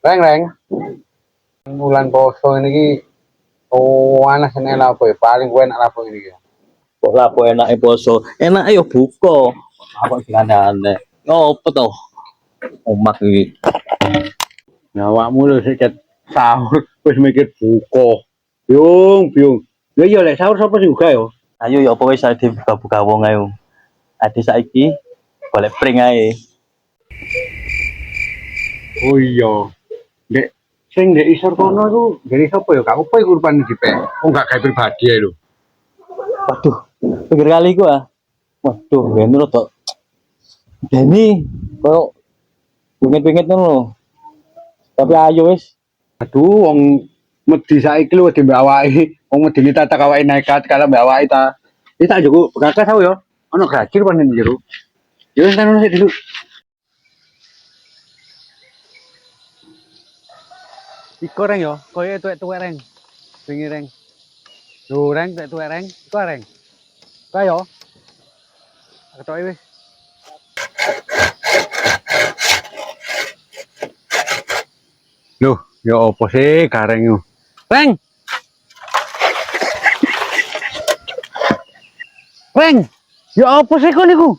Reng, Reng, bulan poso ini ki, oh, anak sene lapo ya, paling gue enak lapo ini ki. Kok lapo enake poso. Enake yo buka. Apa sing aneh-aneh. Ngopo to? Omak iki. Nyawakmu lho sik ket sahur, wis mikir buka. Biung. Lha iya lek sahur sapa sing buka yo? Ayo ya apa wis dibuka-buka wong ae. Ade saiki golek pring ae. Oh iya. Dek, sing dek isor kono iku dari sapa yo? Gak apa iku rupane dipek. Oh enggak gawe pribadi ae lho. Waduh, pinggir kali gua. Waduh, ben rada Deni kok pingit-pingit ngono. Tapi ayo wis. Aduh, wong medhi saiki lho wedi mbak awake. Wong medhi ni tak awake nekat kala mbak awake ta. Iki tak njogo bekas tau yo. Ono gaji rupane ning jero. Yo wis kan sik dulu. Iko reng yo, koyo tuwek-tuwek reng. Wingi reng. Lho reng tuwek-tuwek reng. Iko reng. Ka yo. Ketoke wis. Loh, ya apa sih gareng yo? Reng. Reng. Ya apa sih kon niku?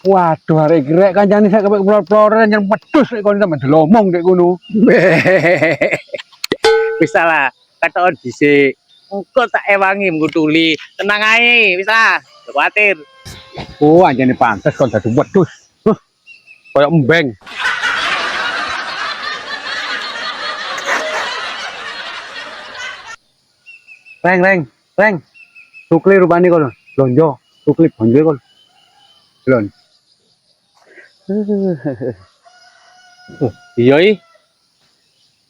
Waduh, arek grek kancane sak kepek plor-ploren yang medhus nek kon sampe delomong dek kono. Wis lah, katon dhisik. Engko tak ewangi ngutuli. Tenang ae, wis lah. Gak kuwatir. Oh, anjane pantes kon dadi wedhus. Kayak embeng. Reng. Sukli rupane kono. Lonjo, sukli bonjo kono. Lon. Iya i.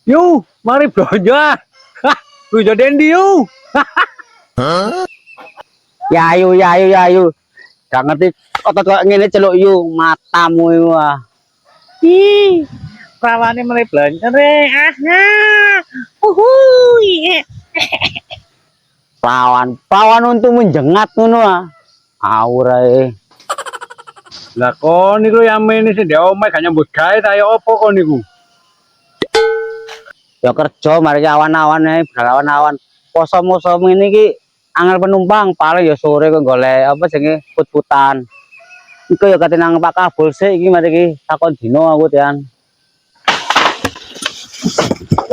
Yu, mari blonjo ah. Hah, blonjo dendi yu. Ya ayu. Gak ngerti otot kok ngene celuk yu matamu iku ah. Ih, prawane mulai belanja re. Uhuy. Pawan untuk menjengat ngono ah. Aurae. Lah kon niku yamene sing ndek omahe gak nyambut gawe ta ya apa kon niku? Ya kerja mari awan-awan ae, awan-awan. Poso-poso ngene iki angel penumpang paling ya sore kok golek apa jenenge put-putan. Iku ya kate nang Pak Kabul sik iki mari iki takon dino aku tian.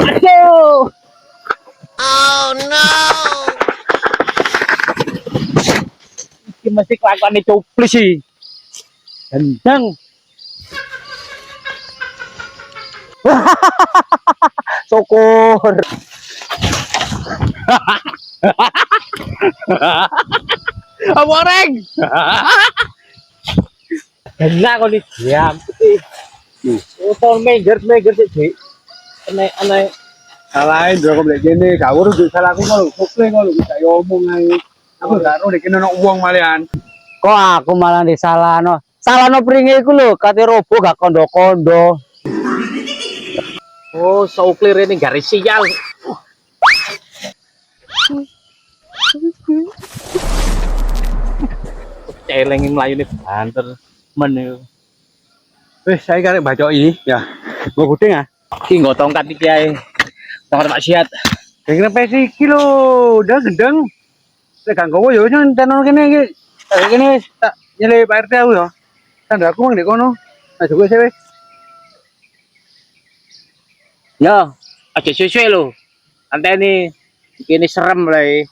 Aduh. Oh no. Iki mesti kelakuane cuplis sih. Gendeng. Syukur. Apa reng? Enak kok nih diam. Utang meger sih. Aneh. Salahin yo kok lek kene gak urus duit salahku kok sukli kok gak omong ae. Aku gak ero nek kene ono wong malian. Kok aku malah disalahno. Salahno pringe iku lho, kate robo gak kondo-kondo. Oh, so clear ini garis sial. Celeng melayu nih banter men. Wis saya karek bacoki ya. Nggo gudeng ah. Ki nggo tongkat iki ae. Tongkat maksiat. Kira pesi iki lho, udah gendeng. Lek gak nggowo yo tenan kene iki. Tak kene wis tak nyele Pak RT aku yo. Tanda aku mang ndek kono. Tak juga sih wis. Yo, aja suwe-suwe lho. Anteni iki serem lho.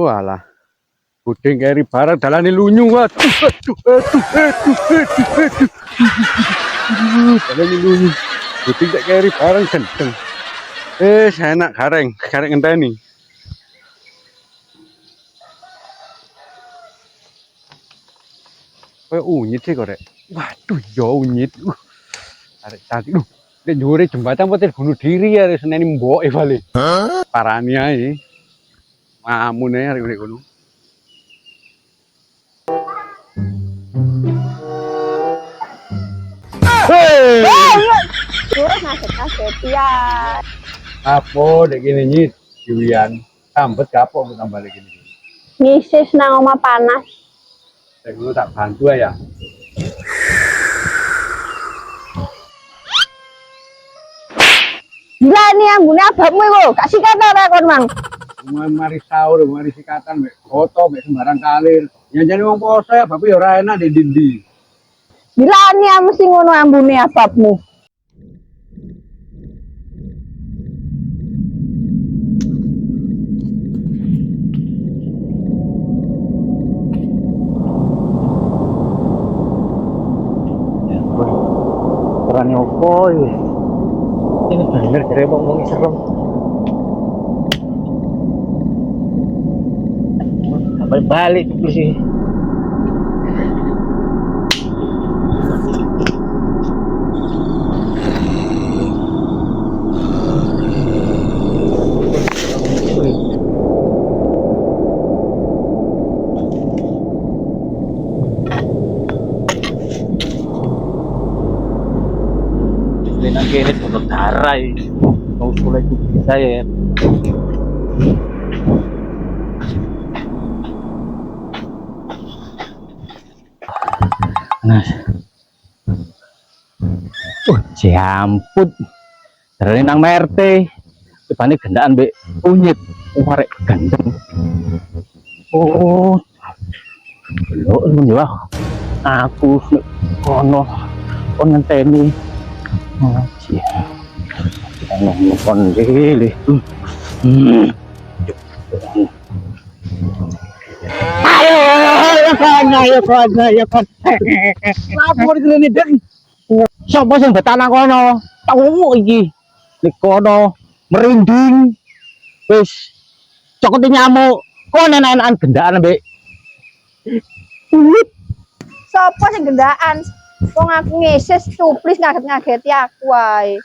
Walah. Gudeng keri barang dalane lunyu. Aduh. Dalane lunyu. Gudeng tak keri barang gendeng. Enak gareng ngenteni. Kayak unyit sih kok rek. Waduh, ya unyit. Arek cantik. Nek dhuwure jembatan petir bunuh diri ya seneni mboke bali. Parani ae. Ngamun ae arek kono. Hei! Terus ngaget-ngaget ya. Apa dek gini nyit? Juwian. Sambet kapok aku tambah lagi gini. Ngisis nang omah panas. Dek ngono tak bantu ya. Gila nih ambune abakmu iku, gak sikat ora kon mang. Mari sahur, mari sikatan mek foto mek sembarang kalir. Yang jadi wong poso ya bapak ya ora enak di dindi. Gila nih mesti ngono ambune abakmu. Perannya opo ya? Ini bener dari ngomongin serem. Balik terus sih. Nang kene donor darah iki. Mau sekolah itu bisa ya. Nah. Jamput. Dari nang merte. Tibane gendaan mbek unyit. Arek gandeng. Oh. Lho ya. Aku kono kon ngenteni. Ngaji. Ono kon dile. Ayo kon. Lapor iki Dek. Sopo sing betana kono? Tahu iki. Nek kono merinding. Wis cokot nyamuk. Kon enak-enakan gendaan mbek. Sopo sing gendaan? Wong aku ngisis cuplis ngaget-ngageti aku wae.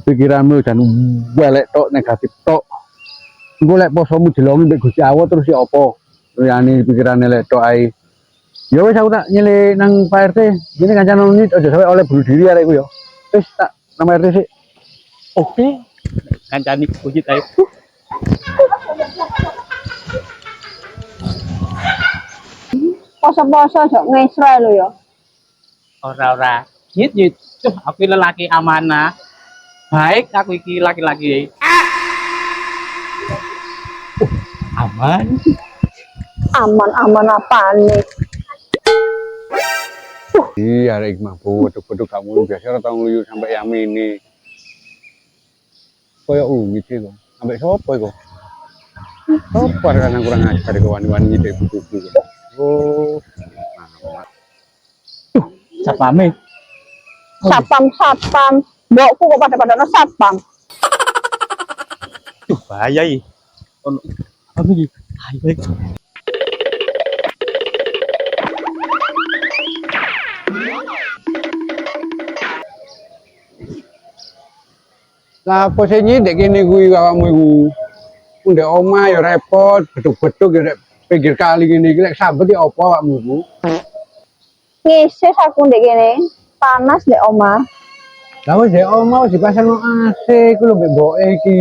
Pikiranmu dan welek tok negatif tok. Engko lek posomu dilongi mbek Gusti Allah terus ya apa? Liyane pikirane lek tok ae. Ya wis aku tak nyele nang Pak RT. Gini kancan nit aja sampe oleh bunuh diri arekku ya. Wis tak nang Pak RT sik. Oke. Kancani puji ae. Poso-poso jok ngesre lho ya. Ora. Nyit. Cuh, aku lelaki amanah. Baik, aku iki laki-laki. Aman. Aman-aman apane? Iya arek mah bodho-bodho kamu biasa ora tau ngluyu sampe yang ini. Koyo umit iki kok. Ambek sapa iku? Sopo kan kurang ajar iku wani-wani nyithik buku. Oh. Sapame. Sapam. Mbokku kok pada-pada sapam. Bahaya iki. Ono apa iki? Ayo. Lah apa sih nyithik kene kuwi awakmu iku? Ndek omah ya repot, beduk-beduk ya nek pinggir kali ngene iki lek sambet ya apa awakmu iku? Ngisis aku ndek kene. Panas ndek omah. Lah wis ndek omah wis dipasangno AC iku lho mbek mboke iki.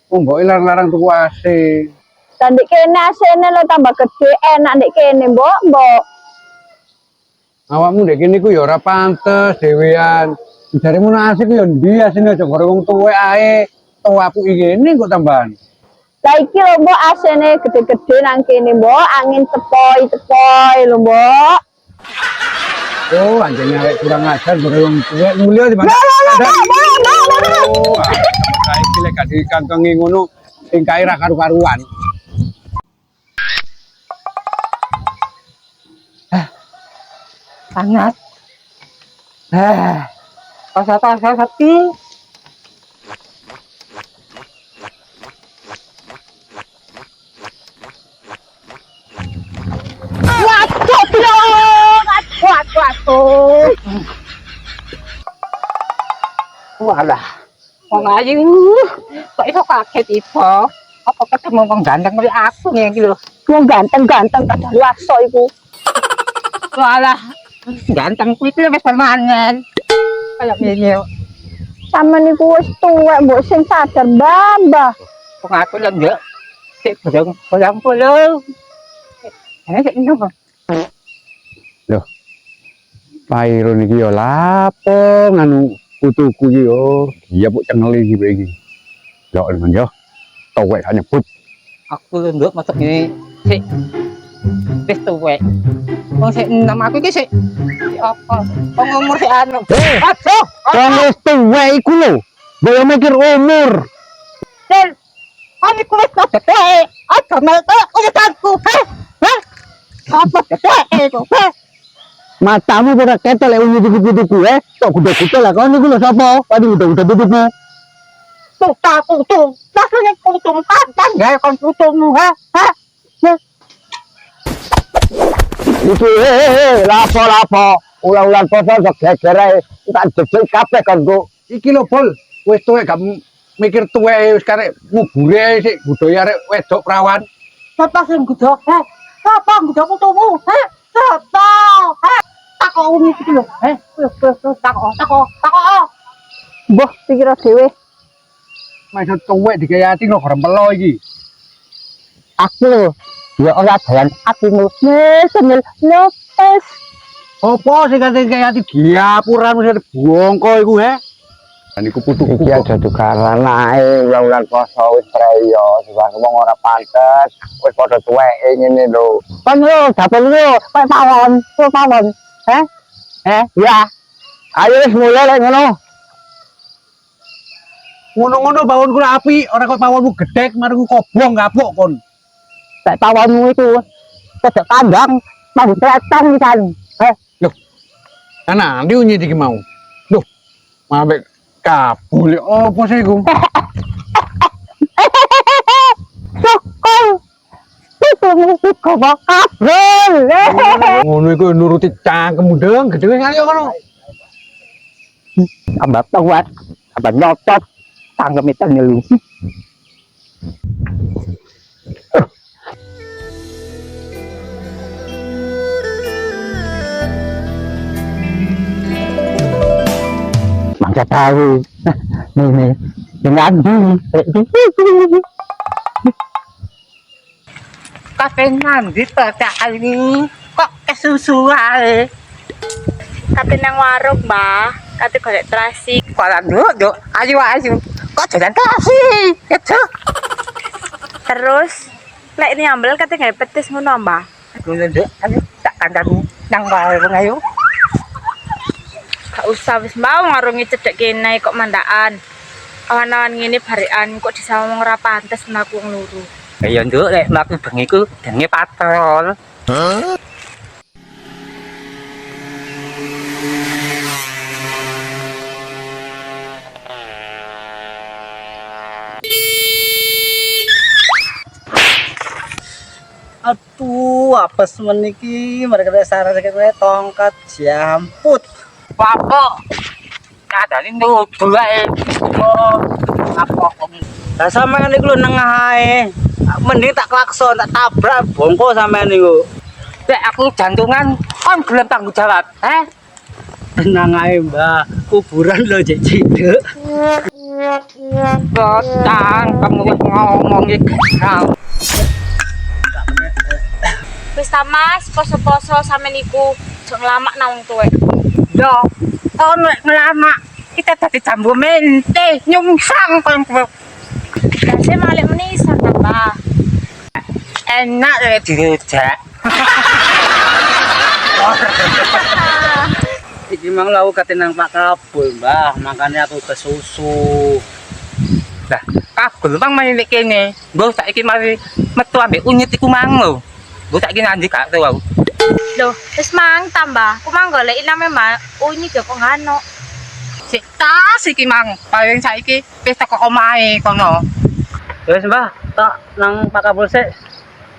Wong mboke larang-larang tuku AC. Dan ndek kene asene lo tambah gede enak ndek kene, Mbok. Awakmu ndek kene iku ya ora pantes dhewean. Jaremu nang AC ku ya ndi asine aja gore wong tuwek ae. Tuwaku iki ngene kok tambahan. Lah iki lho Mbok asene gede-gede nang kene, Mbok. Angin tepoi lho, Mbok. Oh, anjene arek kurang ajar gore wong tuwek mulya di mana? Oh, kae iki lek gak dikangkengi ngono sing kae ra karu-karuan. Sangat. Pasat-pasati. Waduh. Walah. Wong ayu. Kok iso kaget iso? Apa ketemu wong ganteng kaya aku nih iki lho. Wong ganteng-ganteng kadang waso iku. Walah. Ganteng kuwi iki wis permanen. Kayak ngene yo. Sampeyan niku wis tuwek mbok sing sadar, Mbah. Wong aku lho nduk. Sik bolong puluh. Sik ngono. Pairo niki yo lapo nganu putuku iki yo. Iya mbok cengeli iki iki. Yo men yo. Tuwek gak nyebut. Aku lho nduk maksud ngene. Sik. Wis tuwek. Wong sik enom aku iki sik apa? Wong umur sik anu. Aduh. Wong wis tuwek iku lho. Mbok mikir umur. Sel. Ani ku wis tuwek. Aja melok urusanku. Hah? Apa tuwek itu? Matamu pada ketel lek putuku tok gudeg-gudeg lah kon niku lho sapa? Padi gudeg-gudeg putuku. Putung. Rasanya putung pantan ya kon putungmu, ha? Hah? Iki lapo ulang-ulang poso sok geger ae tak jejel kabeh konku. Iki lho Bol, wis tuwek gak mikir tuwek wis karek ngubure sik budaya arek wedok perawan. Sapa sing gudok? Hah? Sapa gudok putumu? Hah? Sapa? Hah? Takok iki lho. Takok. Mbah pikir dhewe. Maksud tuwek digayati lho grempelo iki. Aku lho, ya ora dalan atimu. Senil lopes. Apa sing kate gayati diapuran wis bongko iku he? Lan iku putuku iki aja tukaran ae ulang-ulang poso wis preyo sebab wong ora pantes wis padha tuweke ngene lho. Kon lho, dapet lho, pawon. Heh? Ya. Ayo wis mulai lek ngono. Ngono-ngono pawonku api, ora kok pawonmu gedhek marku kobong kapok kon. Nek pawonmu itu kedek kandang, mau kletong pisan. Loh. Ana ndi unyi iki mau. Loh. Mabek kabul opo sih iku? Sokol. Putumu iku kabel. Ngono iku nuruti cangkem ndeng gedhe ayo ngono. Tambah kuat, tambah nyotot. Tanggem itu ngelu. Mangsa tahu. Nih. Dengan kapengan gitu ini kok kesusu ae. Kate nang warung, Mbah. Kate golek terasi. Kok nduk, ayu. Kok jalan terasi? Itu. Terus lek nyambel kate gawe petis ngono, Mbah. Kulo nduk, ayo tak kandang nang wae wong ayo. Gak usah wis mau ngarungi cedek kene kok mandakan. Awan-awan ngene barikan kok disawang ora pantes mlaku wong loro. Ya nduk, lek mlaku bengi ku denge patrol. Aduh, apa semeniki mereka saran kayak tongkat jamput. Apa? Kadane nudu wae. Apa kamu? Lah sampean niku lho nengah ae. Mending tak klakson, tak tabrak bongko sampean niku. Lek aku jantungan, kon gelem tanggung jawab, Tenang ae, Mbah. Kuburan lho Cek Ciduk. Botang, kamu wis ngomong iki. Wis ta Mas, poso-poso sampean niku aja nglamak nang wong tuwek. Yo, ono ngelama kita dadi jambu mente, nyungsang kon. Dase malih menisan ta, Mbah. Enak lek dirujak. Iki mang lau kate nang Pak Kabul, Mbah. Makanya aku kesusu. Lah, kabel bang main lek kene. Nggo saiki mari metu ambek unyit iku mang lho. Nggo saiki nandi gak tau aku. Loh, wis mang ta, Mbah. Ku mang goleki name Mbah Unyi kok ngano. Sik tas iki mang, paling saiki wis teko omahe kono. Wes, Mbah. Tak nang Pak Kabul sik.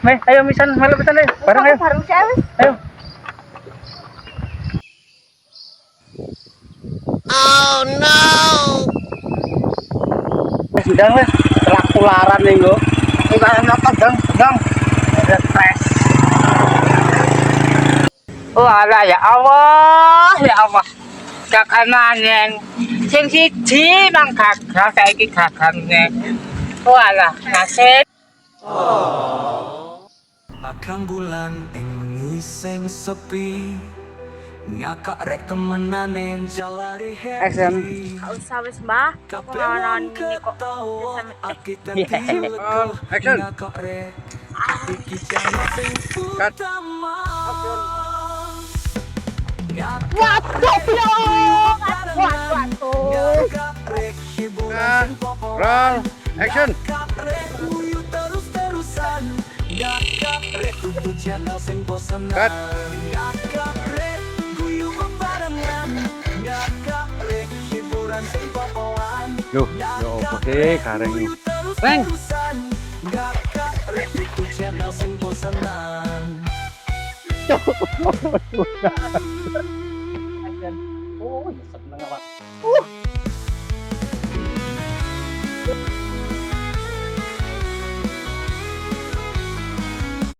Meh, ayo misan, melu pisan deh. Bareng ayo. Bareng sih wis. Ayo. Oh no! Sedang weh tularan nih lo. Kita enak sedang stres. Oh ala ya Allah ya Allah. Kakananen sing siji nang gagal saiki gagalne. Oh ala nasib. Akang bulan ing ngising sepi ngakak rek temenanen jalari happy Gak usah wis mbah. Pengalaman ini kok. Action. ngakak rek iki channel sing utama Waduh yo. Waduh. ngakak rek hiburan sing Roll. Action. ngakak rek guyu terus-terusan ngakak rek tutu channel sing bosenan Cut. ngakak rek guyu bebarengan ngakak rek hiburan sing popoan Loh, yo opo sih kareng iki? Reng. ngakak rek tutu channel sing bosenan Oh, seneng awak.